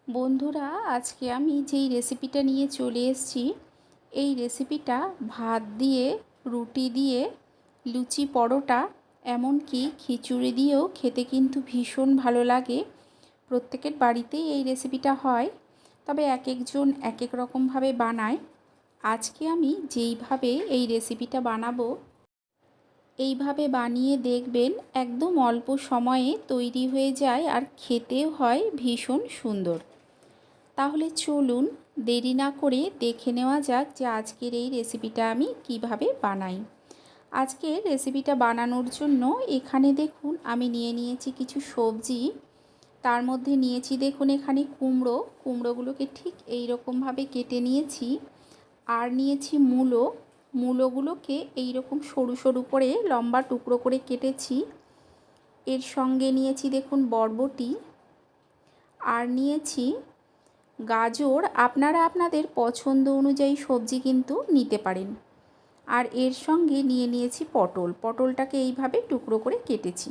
বন্ধুরা, আজকে আমি যেই রেসিপিটা নিয়ে চলে এসেছি, এই রেসিপিটা ভাত দিয়ে, রুটি দিয়ে, লুচি, পরোটা, এমনকি খিচুড়ি দিয়েও খেতে কিন্তু ভীষণ ভালো লাগে। প্রত্যেকের বাড়িতেই এই রেসিপিটা হয়, তবে এক একজন এক এক রকমভাবে বানায়। আজকে আমি যেইভাবে এই রেসিপিটা বানাবো, এইভাবে বানিয়ে দেখবেন একদম অল্প সময়ে তৈরি হয়ে যায় আর খেতেও হয় ভীষণ সুন্দর। তাহলে চলুন দেরি না করে দেখে নেওয়া যাক যে আজকের এই রেসিপিটা আমি কিভাবে বানাই। আজকের রেসিপিটা বানানোর জন্য এখানে দেখুন আমি নিয়ে নিয়েছি কিছু সবজি। তার মধ্যে নিয়েছি দেখুন এখানে কুমড়োগুলোকে ঠিক এই রকমভাবে কেটে নিয়েছি। আর নিয়েছি মূলোগুলোকে এই রকম সরু সরু করে লম্বা টুকরো করে কেটেছি। এর সঙ্গে নিয়েছি দেখুন বরবটি, আর নিয়েছি গাজর। আপনারা আপনাদের পছন্দ অনুযায়ী সবজি কিন্তু নিতে পারেন। আর এর সঙ্গে নিয়ে নিয়েছি পটলটাকে এইভাবে টুকরো করে কেটেছি।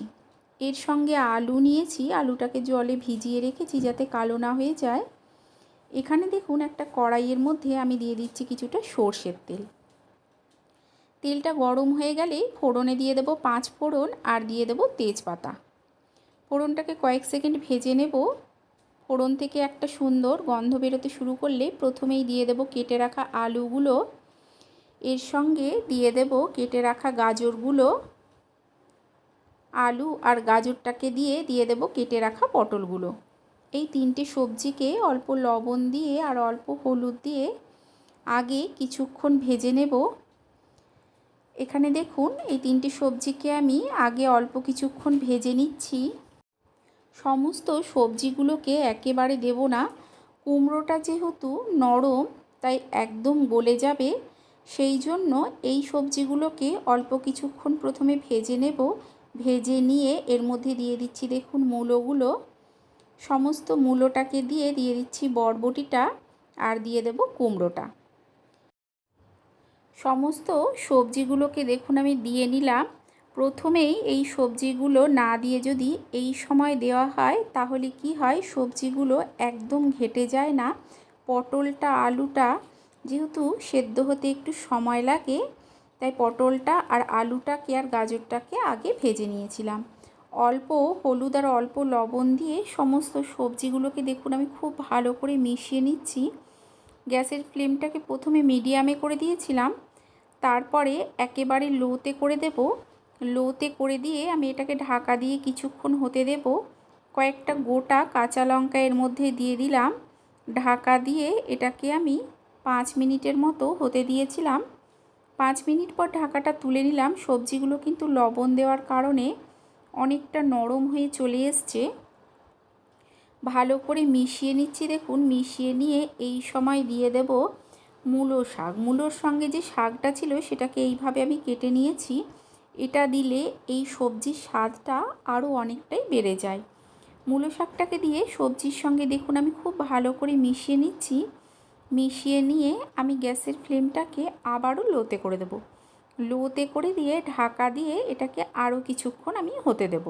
এর সঙ্গে আলু নিয়েছি, আলুটাকে জলে ভিজিয়ে রেখেছি যাতে কালো না হয়ে যায়। এখানে দেখুন একটা কড়াইয়ের মধ্যে আমি দিয়ে দিচ্ছি কিছুটা সর্ষের তেল। তেলটা গরম হয়ে গেলেই ফোড়নে দিয়ে দেবো 5 ফোড়ন, আর দিয়ে দেবো তেজপাতা। ফোড়নটাকে কয়েক সেকেন্ড ভেজে নেব। ফোড়ন থেকে একটা সুন্দর গন্ধ বেরোতে শুরু করলে প্রথমেই দিয়ে দেব কেটে রাখা আলুগুলো। এর সঙ্গে দিয়ে দেব কেটে রাখা গাজরগুলো। আলু আর গাজরটাকে দিয়ে দেব কেটে রাখা পটলগুলো। এই তিনটে সবজিকে অল্প লবণ দিয়ে আর অল্প হলুদ দিয়ে আগে কিছুক্ষণ ভেজে নেব। এখানে দেখুন এই তিনটে সবজিকে আমি আগে অল্প কিছুক্ষণ ভেজে নিচ্ছি। সমস্ত সবজিগুলোকে একেবারে দেব না, কুমড়োটা যেহেতু নরম তাই একদম গলে যাবে। সেই জন্য এই সবজিগুলোকে অল্প কিছুক্ষণ প্রথমে ভেজে নেব। ভেজে নিয়ে এর মধ্যে দিয়ে দিচ্ছি দেখুন মূলোগুলো। সমস্ত মূলোটাকে দিয়ে দিচ্ছি বরবটিটা, আর দিয়ে দেব কুমড়োটা। সমস্ত সবজিগুলোকে দেখুন আমি দিয়ে নিলাম। প্রথমেই এই সবজিগুলো না দিয়ে যদি এই সময় দেওয়া হয় তাহলে কি হয়, সবজিগুলো একদম ঘেটে যায় না। পটলটা আলুটা যেহেতু সেদ্ধ হতে একটু সময় লাগে, তাই পটলটা আর আলুটাকে আর গাজরটাকে আগে ভেজে নিয়েছিলাম। অল্প হলুদ আর অল্প লবণ দিয়ে সমস্ত সবজিগুলোকে দেখুন আমি খুব ভালো করে মিশিয়ে নিচ্ছি। গ্যাসের ফ্লেমটাকে প্রথমে মিডিয়ামে করে দিয়েছিলাম, তারপরে একেবারে লোতে করে দেব। লোতে করে দিয়ে আমি এটাকে ঢাকা দিয়ে কিছুক্ষণ হতে দেব। কয়েকটা গোটা কাঁচা লঙ্কা এর মধ্যে দিয়ে দিলাম। ঢাকা দিয়ে এটাকে আমি 5 মিনিটের মতো হতে দিয়েছিলাম। 5 মিনিট পর ঢাকাটা তুলে নিলাম। সবজিগুলো কিন্তু লবণ দেওয়ার কারণে অনেকটা নরম হয়ে চলে এসছে। ভালো করে মিশিয়ে নিচ্ছি দেখুন। মিশিয়ে নিয়ে এই সময় দিয়ে দেব মূলো শাক। মূলোর সঙ্গে যে শাকটা ছিল সেটাকে এইভাবে আমি কেটে নিয়েছি। এটা দিলে এই সবজির স্বাদটা আরও অনেকটাই বেড়ে যায়। মূলো শাকটাকে দিয়ে সবজির সঙ্গে দেখুন আমি খুব ভালো করে মিশিয়ে নিচ্ছি। মিশিয়ে নিয়ে আমি গ্যাসের ফ্লেমটাকে আবারও লোতে করে দেব। লোতে করে দিয়ে ঢাকা দিয়ে এটাকে আরও কিছুক্ষণ আমি হতে দেব।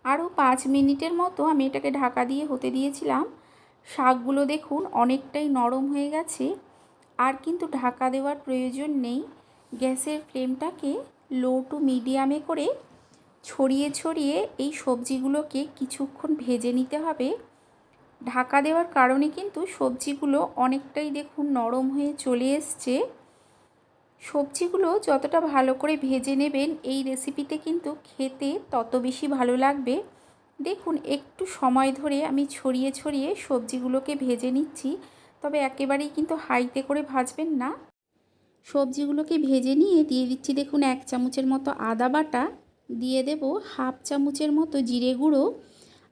আরও 5 মিনিটের মতো আমি এটাকে ঢাকা দিয়ে হতে দিয়েছিলাম। শাকগুলো দেখুন অনেকটাই নরম হয়ে গেছে, আর কিন্তু ঢাকা দেওয়ার প্রয়োজন নেই। গ্যাসের ফ্লেমটাকে লো টু মিডিয়ামে করে ছড়িয়ে ছড়িয়ে এই সবজিগুলোকে কিছুক্ষণ ভেজে নিতে হবে। ঢাকা দেওয়ার কারণে কিন্তু সবজিগুলো অনেকটাই দেখুন নরম হয়ে চলে এসছে। সবজিগুলো যতটা ভালো করে ভেজে নেবেন এই রেসিপিতে কিন্তু খেতে তত বেশি ভালো লাগবে। দেখুন একটু সময় ধরে আমি ছড়িয়ে ছড়িয়ে সবজিগুলোকে ভেজে নিচ্ছি, তবে একেবারেই কিন্তু হাইতে করে ভাজবেন না। সবজিগুলোকে ভেজে নিয়ে দিয়ে দিচ্ছি দেখুন 1 চামচের মতো আদা বাটা, দিয়ে দেব হাফ চামচের মতো জিরে গুঁড়ো,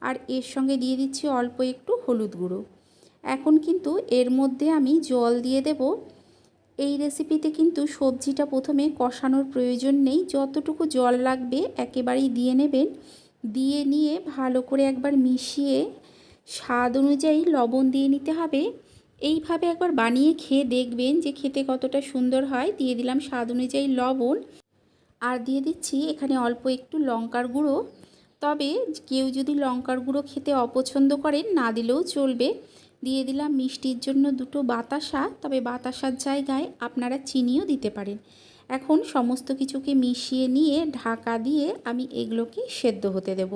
আর এর সঙ্গে দিয়ে দিচ্ছি অল্প একটু হলুদ গুঁড়ো। এখন কিন্তু এর মধ্যে আমি জল দিয়ে দেব। এই রেসিপিতে কিন্তু সবজিটা প্রথমে কষানোর প্রয়োজন নেই, যতটুকু জল লাগবে একেবারেই দিয়ে নেবেন। দিয়ে নিয়ে ভালো করে একবার মিশিয়ে স্বাদ অনুযায়ী লবণ দিয়ে নিতে হবে। এইভাবে একবার বানিয়ে খেয়ে দেখবেন যে খেতে কতটা সুন্দর হয়। দিয়ে দিলাম স্বাদ অনুযায়ী লবণ, আর দিয়ে দিচ্ছি এখানে অল্প একটু লঙ্কার গুঁড়ো। তবে কেউ যদি লঙ্কার গুঁড়ো খেতে অপছন্দ করেন না দিলেও চলবে। দিয়ে দিলাম মিষ্টির জন্য 2টো বাতাসা, তবে বাতাসার জায়গায় আপনারা চিনিও দিতে পারেন। এখন সমস্ত কিছুকে মিশিয়ে নিয়ে ঢাকা দিয়ে আমি এগুলোকে সেদ্ধ হতে দেব।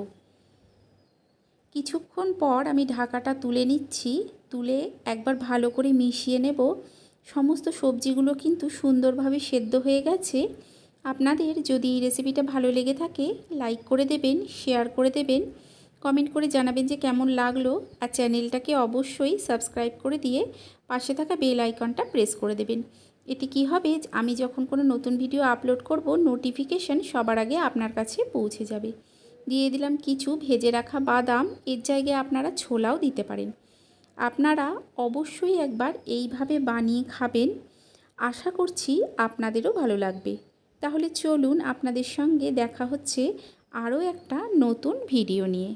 কিছুক্ষণ পর আমি ঢাকাটা তুলে নিচ্ছি। তুলে একবার ভালো করে মিশিয়ে নেব। সমস্ত সবজিগুলো কিন্তু সুন্দরভাবে সেদ্ধ হয়ে গেছে। আপনাদের যদি এই রেসিপিটা ভালো লেগে থাকে লাইক করে দেবেন, শেয়ার করে দেবেন, কমেন্ট করে জানাবেন যে কেমন লাগলো। আর চ্যানেলটাকে অবশ্যই সাবস্ক্রাইব করে দিয়ে পাশে থাকা বেল আইকনটা প্রেস করে দেবেন। এতে কি হবে, আমি যখন কোনো নতুন ভিডিও আপলোড করব নোটিফিকেশান সবার আগে আপনার কাছে পৌঁছে যাবে। দিয়ে দিলাম কিছু ভেজে রাখা বাদাম, এর জায়গায় আপনারা ছোলাও দিতে পারেন। আপনারা অবশ্যই একবার এইভাবে বানিয়ে খাবেন, আশা করছি আপনাদেরও ভালো লাগবে। তাহলে চলুন আপনাদের সঙ্গে দেখা হচ্ছে আরও একটা নতুন ভিডিও নিয়ে।